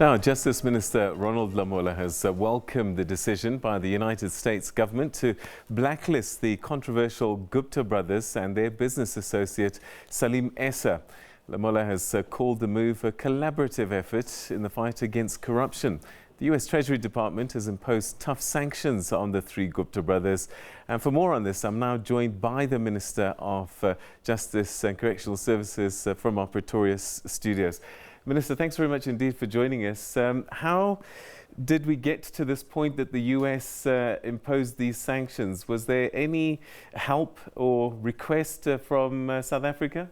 Now, Justice Minister Ronald Lamola has welcomed the decision by the United States government to blacklist the controversial Gupta brothers and their business associate Salim Essa. Lamola has called the move a collaborative effort in the fight against corruption. The US Treasury Department has imposed tough sanctions on the three Gupta brothers. And for more on this, I'm now joined by the Minister of Justice and Correctional Services from our Pretoria studios. Minister, thanks very much indeed for joining us. How did we get to this point that the US imposed these sanctions? Was there any help or request from South Africa?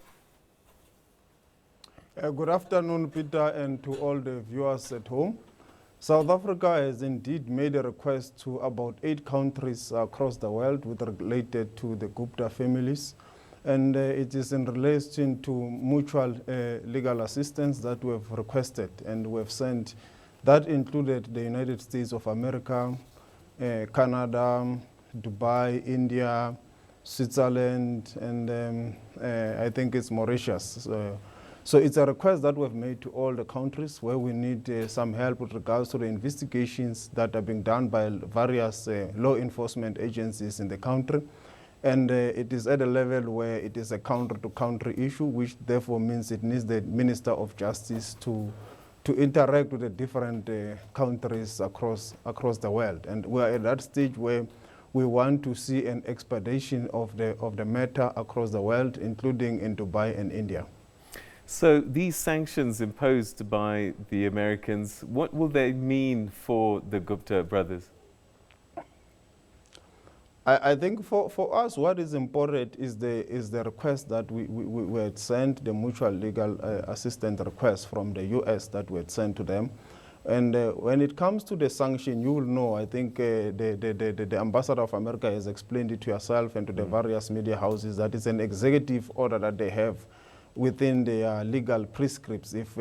Good afternoon, Peter, and to all the viewers at home. South Africa has indeed made a request to about 8 countries across the world related to the Gupta families. And it is in relation to mutual legal assistance that we have requested, and we have sent. That included the United States of America, Canada, Dubai, India, Switzerland, and I think it's Mauritius. So it's a request that we've made to all the countries where we need some help with regards to the investigations that are being done by various law enforcement agencies in the country. And it is at a level where it is a country-to-country issue, which therefore means it needs the Minister of Justice to interact with the different countries across the world. And we are at that stage where we want to see an expedition of the matter across the world, including in Dubai and India. So these sanctions imposed by the Americans, what will they mean for the Gupta brothers? I think for us, what is important is the request that we had sent, the mutual legal assistance request from the US that we had sent to them. And when it comes to the sanction, you will know, I think the Ambassador of America has explained it to yourself and to the various media houses that it's an executive order that they have within their legal prescripts if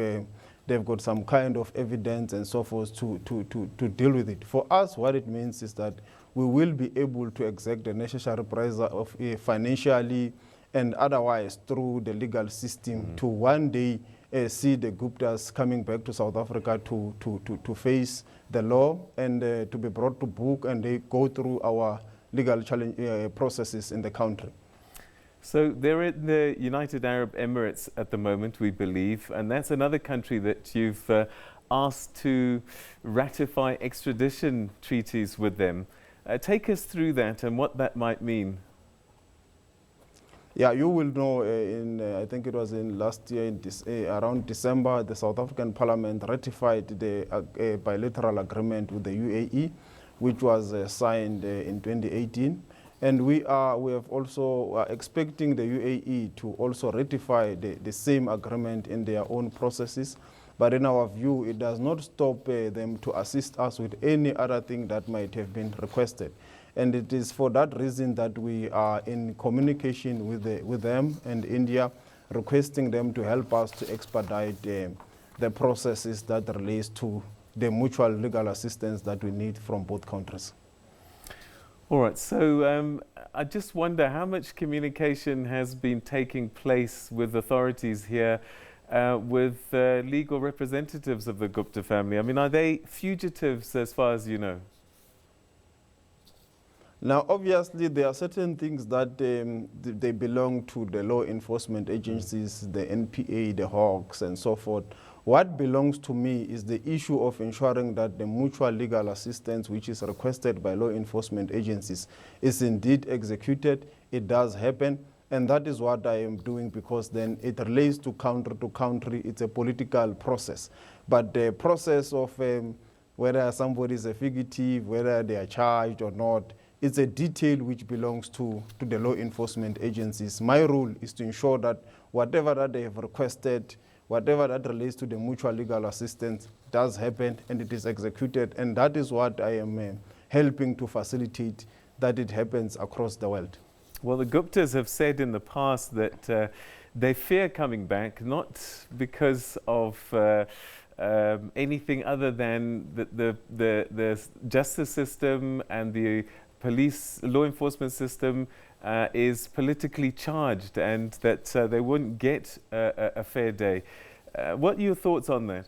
they've got some kind of evidence and so forth to deal with it. For us, what it means is that we will be able to exact the necessary pressure of financially and otherwise through the legal system to one day see the Guptas coming back to South Africa to face the law and to be brought to book, and they go through our legal challenge processes in the country. So they're in the United Arab Emirates at the moment, we believe, and that's another country that you've asked to ratify extradition treaties with them. Take us through that and what that might mean. Yeah, you will know, I think it was in last year, around December, the South African Parliament ratified the bilateral agreement with the UAE, which was signed in 2018. And we have also expecting the UAE to also ratify the same agreement in their own processes. But in our view, it does not stop them to assist us with any other thing that might have been requested. And it is for that reason that we are in communication with them and India, requesting them to help us to expedite the processes that relates to the mutual legal assistance that we need from both countries. All right, so I just wonder how much communication has been taking place with authorities here, with legal representatives of the Gupta family. I mean, are they fugitives as far as you know? Now, obviously, there are certain things that they belong to the law enforcement agencies, the NPA, the Hawks, and so forth. What belongs to me is the issue of ensuring that the mutual legal assistance, which is requested by law enforcement agencies, is indeed executed. It does happen, and that is what I am doing, because then it relates to country. It's a political process. But the process of whether somebody is a fugitive, whether they are charged or not, it's a detail which belongs to the law enforcement agencies. My role is to ensure that whatever that they have requested, whatever that relates to the mutual legal assistance does happen and it is executed. And that is what I am helping to facilitate, that it happens across the world. Well, the Guptas have said in the past that they fear coming back, not because of anything other than the justice system and the police law enforcement system is politically charged, and that they wouldn't get a fair day. What are your thoughts on that?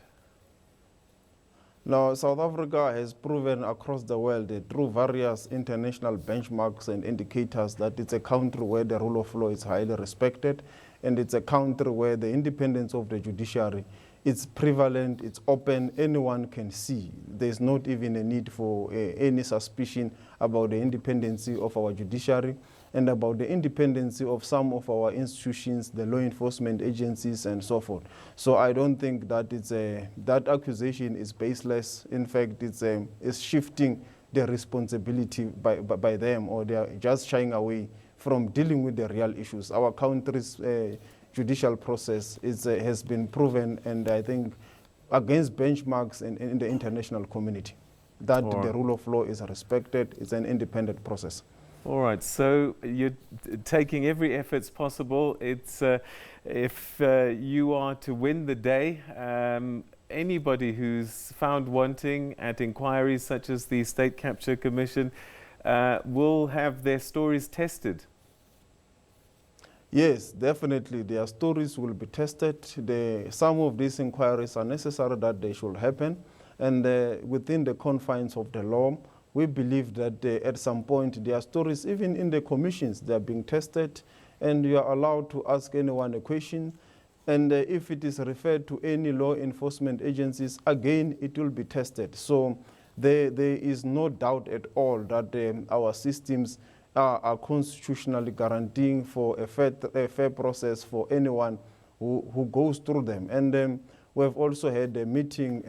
Now, South Africa has proven across the world through various international benchmarks and indicators that it's a country where the rule of law is highly respected, and it's a country where the independence of the judiciary is prevalent, it's open, anyone can see. There's not even a need for any suspicion about the independence of our judiciary and about the independence of some of our institutions, the law enforcement agencies and so forth. So I don't think that that accusation is baseless. In fact, it's shifting the responsibility by them, or they're just shying away from dealing with the real issues. Our country's judicial process has been proven, and I think against benchmarks in the international community, that the rule of law is respected. It's an independent process. All right, so you're taking every efforts possible. It's if you are to win the day, anybody who's found wanting at inquiries such as the State Capture Commission will have their stories tested. Yes, definitely. Their stories will be tested. Some of these inquiries are necessary that they should happen. And within the confines of the law, we believe that at some point their stories, even in the commissions, they are being tested. And you are allowed to ask anyone a question. And if it is referred to any law enforcement agencies, again, it will be tested. So there is no doubt at all that our systems are constitutionally guaranteeing for a fair process for anyone who goes through them. And we've also had a meeting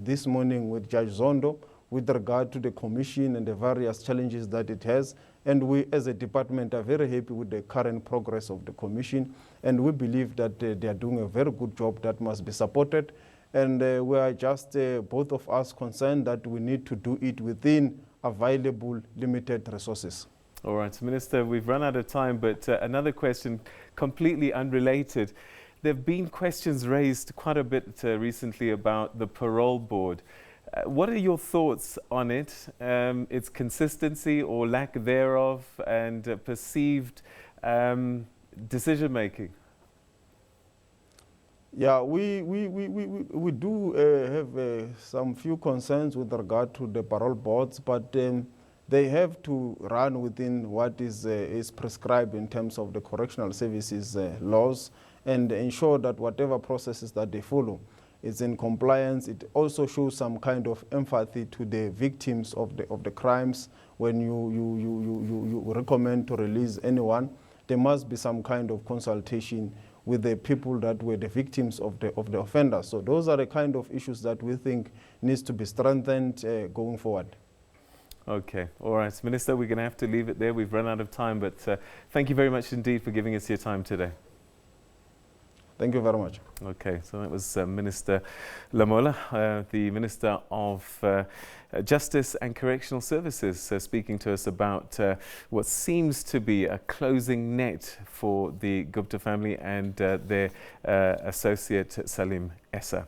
this morning with Judge Zondo with regard to the commission and the various challenges that it has. And we as a department are very happy with the current progress of the commission. And we believe that they are doing a very good job that must be supported. And we are just, both of us, concerned that we need to do it within available limited resources. All right, Minister, we've run out of time, but another question completely unrelated. There have been questions raised quite a bit recently about the parole board. What are your thoughts on it, its consistency or lack thereof, and perceived decision-making? Yeah, we do have some few concerns with regard to the parole boards, but they have to run within what is prescribed in terms of the correctional services laws, and ensure that whatever processes that they follow is in compliance. It also shows some kind of empathy to the victims of the crimes. When you recommend to release anyone, there must be some kind of consultation with the people that were the victims of the offender. So those are the kind of issues that we think needs to be strengthened going forward. Okay, all right, Minister, we're going to have to leave it there. We've run out of time, but thank you very much indeed for giving us your time today. Thank you very much. Okay, so that was Minister Lamola, the Minister of Justice and Correctional Services, speaking to us about what seems to be a closing net for the Gupta family and their associate Salim Essa.